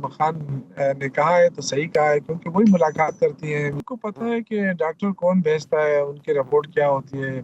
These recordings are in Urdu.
خان نے کہا ہے تو صحیح کہا ہے، کیونکہ وہی ملاقات کرتی ہیں، ان کو پتہ ہے کہ ڈاکٹر کون بھیجتا ہے، ان کی رپورٹ کیا ہوتی ہے،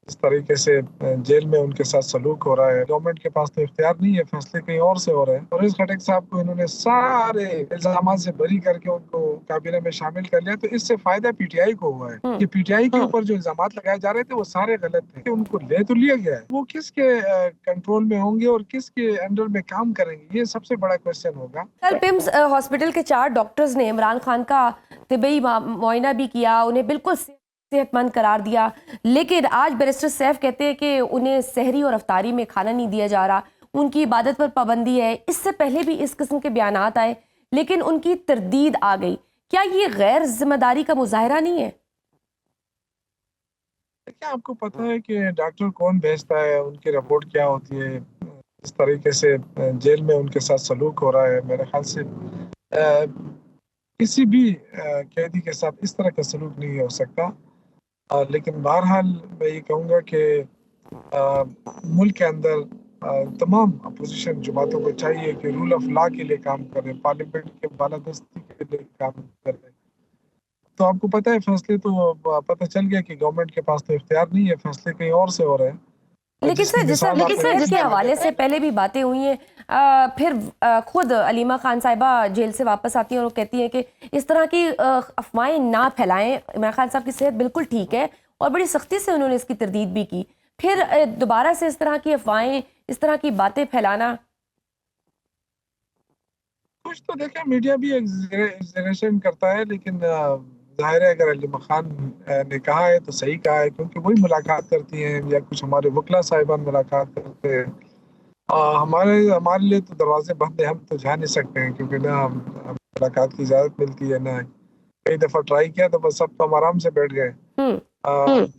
اس طریقے سے جیل میں ان کے ساتھ سلوک ہو رہا ہے۔ گورنمنٹ کے پاس تو اختیار نہیں ہے، فیصلے کہیں اور سے ہو رہے ہیں۔ پرویز خٹک صاحب کو انہوں نے سارے الزامات سے بری کر کے ان کو کابینہ میں شامل کر لیا، تو اس سے فائدہ پی ٹی آئی کو ہوا ہے کہ پی ٹی آئی کے اوپر جو الزامات لگائے جا رہے تھے وہ سارے غلط تھے، ان کو لے تو لیا گیا ہے، وہ کس کے کنٹرول میں ہوں گے اور کس کے انڈر میں کام کریں گے، یہ سب سے بڑا کویسچن ہوگا۔ کل پیمز ہاسپٹل کے 4 ڈاکٹرز نے عمران خان کا طبی معائنہ بھی کیا، انہیں بالکل صحت مند قرار دیا، لیکن آج بیرسٹر سیف کہتے ہیں کہ انہیں سحری اور افطاری میں کھانا نہیں دیا جا رہا، ان کی عبادت پر پابندی ہے۔ اس سے پہلے بھی اس قسم کے بیانات آئے لیکن ان کی تردید آ گئی۔ کیا یہ غیر ذمہ داری کا مظاہرہ نہیں ہے؟ کیا آپ کو پتہ ہے کہ ڈاکٹر کون بھیجتا ہے، ان کی رپورٹ کیا ہوتی ہے، اس طریقے سے جیل میں ان کے ساتھ سلوک ہو رہا ہے؟ میرے خیال سے کسی بھی قیدی کے ساتھ اس طرح کا سلوک نہیں ہو سکتا، لیکن بہرحال میں یہ کہوں گا کہ ملک کے اندر تمام اپوزیشن جماعتوں کو چاہیے کہ رول آف لا کے لیے کام کریں، پارلیمنٹ کے بالادستی کے لیے کام کریں۔ تو آپ کو پتہ ہے فیصلے تو پتہ چل گیا کہ گورنمنٹ کے پاس تو اختیار نہیں ہے، فیصلے کہیں اور سے ہو رہے ہیں۔ لیکن سر جس طرح صحت کے حوالے سے پہلے بھی باتیں ہوئی ہیں، پھر خود علیمہ خان صاحبہ جیل سے واپس آتی ہیں اور وہ کہتی ہیں کہ اس طرح کی افواہیں نہ پھیلائیں، عمران خان صاحب کی صحت بالکل ٹھیک ہے، اور بڑی سختی سے انہوں نے اس کی تردید بھی کی۔ پھر دوبارہ سے اس طرح کی افواہیں، اس طرح کی باتیں پھیلانا، کچھ تو دیکھیں میڈیا بھی ایگزیگریشن کرتا ہے، لیکن ظاہر ہے اگر علیمہ خان نے کہا ہے تو صحیح کہا ہے، کیونکہ وہی ملاقات کرتی ہیں یا کچھ ہمارے وکلا صاحبان ملاقات کرتے ہیں۔ ہمارے لیے تو دروازے بند ہیں، ہم تو جا نہیں سکتے ہیں، کیونکہ نہ ملاقات کی اجازت ملتی ہے، نہ کئی دفعہ ٹرائی کیا تو بس سب تو ہم آرام سے بیٹھ گئے۔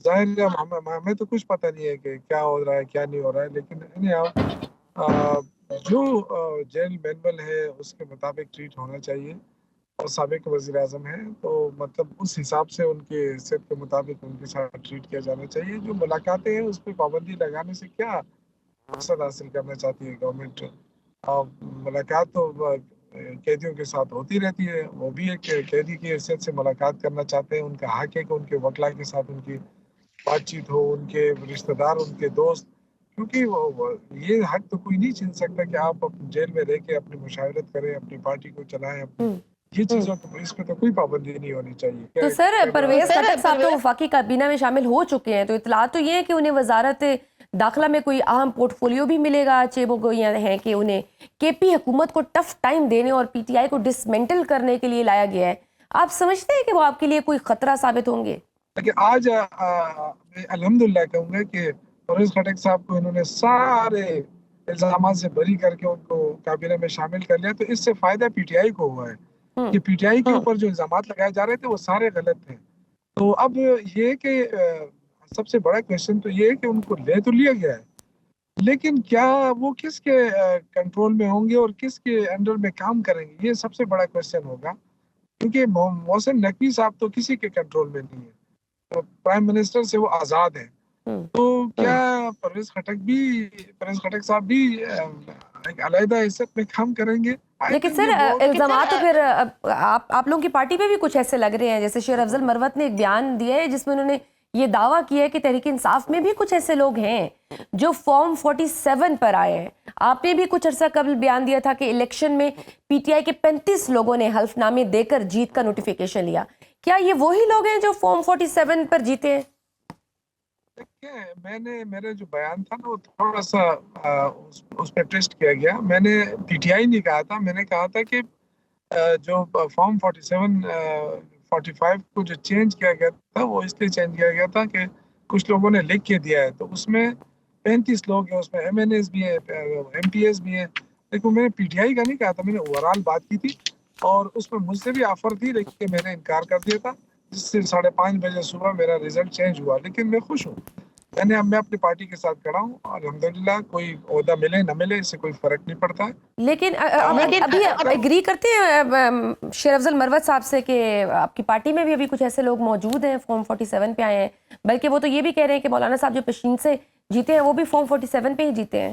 ظاہر ہے ہمیں تو کچھ پتہ نہیں ہے کہ کیا ہو رہا ہے کیا نہیں ہو رہا ہے، لیکن جو جیل مینول ہے اس کے مطابق ٹریٹ ہونا چاہیے، اور سابق وزیر اعظم ہیں تو مطلب اس حساب سے ان کے صحت کے مطابق ان کے ساتھ ٹریٹ کیا جانا چاہیے۔ جو ملاقاتیں ہیں اس پہ پابندی لگانے سے کیا مقصد حاصل کرنا چاہتی ہے گورنمنٹ؟ ملاقات تو قیدیوں کے ساتھ ہوتی رہتی ہے، وہ بھی ایک قیدی کی حیثیت سے ملاقات کرنا چاہتے ہیں، ان کا حق ہے کہ ان کے وکلا کے ساتھ ان کی بات چیت ہو، ان کے رشتہ دار، ان کے دوست، کیونکہ یہ حق تو کوئی نہیں چھین سکتا کہ آپ جیل میں رہ کے اپنی مشاورت کریں، اپنی پارٹی کو چلائیں، یہ چیزوں اس پہ تو کوئی پابندی نہیں ہونی چاہیے۔ تو سر پرویز خٹک صاحب تو وفاقی کابینہ میں شامل ہو چکے ہیں، تو اطلاع تو یہ ہے کہ انہیں وزارت داخلہ میں کوئی اہم پورٹ فولیو بھی ملے گا، چیبو گوئیاں ہیں کہ انہیں کے پی حکومت کو ٹف ٹائم دینے اور پی ٹی آئی کو ڈسمنٹل کرنے کے لیے لایا گیا ہے۔ آپ سمجھتے ہیں کہ وہ آپ کے لیے کوئی خطرہ ثابت ہوں گے؟ لیکن آج میں الحمدللہ کہوں گا کہ پرویز خٹک صاحب کو انہوں نے سارے الزامات سے بری کر کے ان کو کابینہ میں شامل کر لیا، تو اس سے فائدہ پی ٹی آئی کو ہوا ہے کہ پی ٹی آئی کے اوپر جو الزامات لگائے جا رہے تھے وہ سارے غلط تھے۔ تو اب یہ کہ سب سے بڑا کویسچن تو یہ ہے کہ ان کو لے تو لیا گیا ہے، لیکن کیا وہ کس کے کنٹرول میں ہوں گے اور کس کے انڈر میں کام کریں گے، یہ سب سے بڑا کویسچن ہوگا، کیونکہ محسن نقوی صاحب تو کسی کے کنٹرول میں نہیں ہے، پرائم منسٹر سے وہ آزاد ہے، تو کیا پرویز خٹک صاحب بھی ایک علیحدہ حیثیت میں کام کریں گے؟ لیکن سر الزامات تو پھر آپ لوگوں کی پارٹی پہ بھی کچھ ایسے لگ رہے ہیں، جیسے شیر افضل مروت نے ایک بیان دیا ہے جس میں انہوں نے یہ دعویٰ کیا ہے کہ تحریک انصاف میں بھی کچھ ایسے لوگ ہیں جو فارم 47 پر آئے ہیں۔ آپ نے بھی کچھ عرصہ قبل بیان دیا تھا کہ الیکشن میں پی ٹی آئی کے 35 لوگوں نے حلف نامے دے کر جیت کا نوٹیفیکیشن لیا۔ کیا یہ وہی لوگ ہیں جو فارم 47 پر جیتے ہیں؟ میرا جو بیان تھا نا وہ تھوڑا سا اس پہ ٹیسٹ کیا گیا، میں نے پی ٹی آئی نہیں کہا تھا، میں نے کہا تھا کہ جو فارم 45 کو جو چینج کیا گیا تھا وہ اس لیے چینج کیا گیا تھا کہ کچھ لوگوں نے لکھ کے دیا ہے، تو اس میں 35 لوگ ہیں، اس میں ایم این ایز بھی ہیں، ایم پی ایز بھی ہیں، لیکن میں نے پی ٹی آئی کا نہیں کہا تھا، میں نے اوورال بات کی تھی، اور اس میں مجھ سے بھی آفر تھی لیکن میں نے انکار کر دیا تھا، جس سے 5:30 بجے صبح میرا رزلٹ چینج ہوا، لیکن میں خوش ہوں، میں اپنی پارٹی کے ساتھ کھڑا ہوں، الحمدللہ کوئی عہدہ ملے نہ ملے اس سے کوئی فرق نہیں پڑتا ہے۔ لیکن ابھی ایگری کرتے ہیں شیر افضل مروت صاحب سے کہ آپ کی پارٹی میں بھی ابھی کچھ ایسے لوگ موجود ہیں فارم 47 پہ آئے ہیں، بلکہ وہ تو یہ بھی کہہ رہے ہیں کہ مولانا صاحب جو پشین سے جیتے ہیں وہ بھی فارم 47 پہ ہی جیتے ہیں؟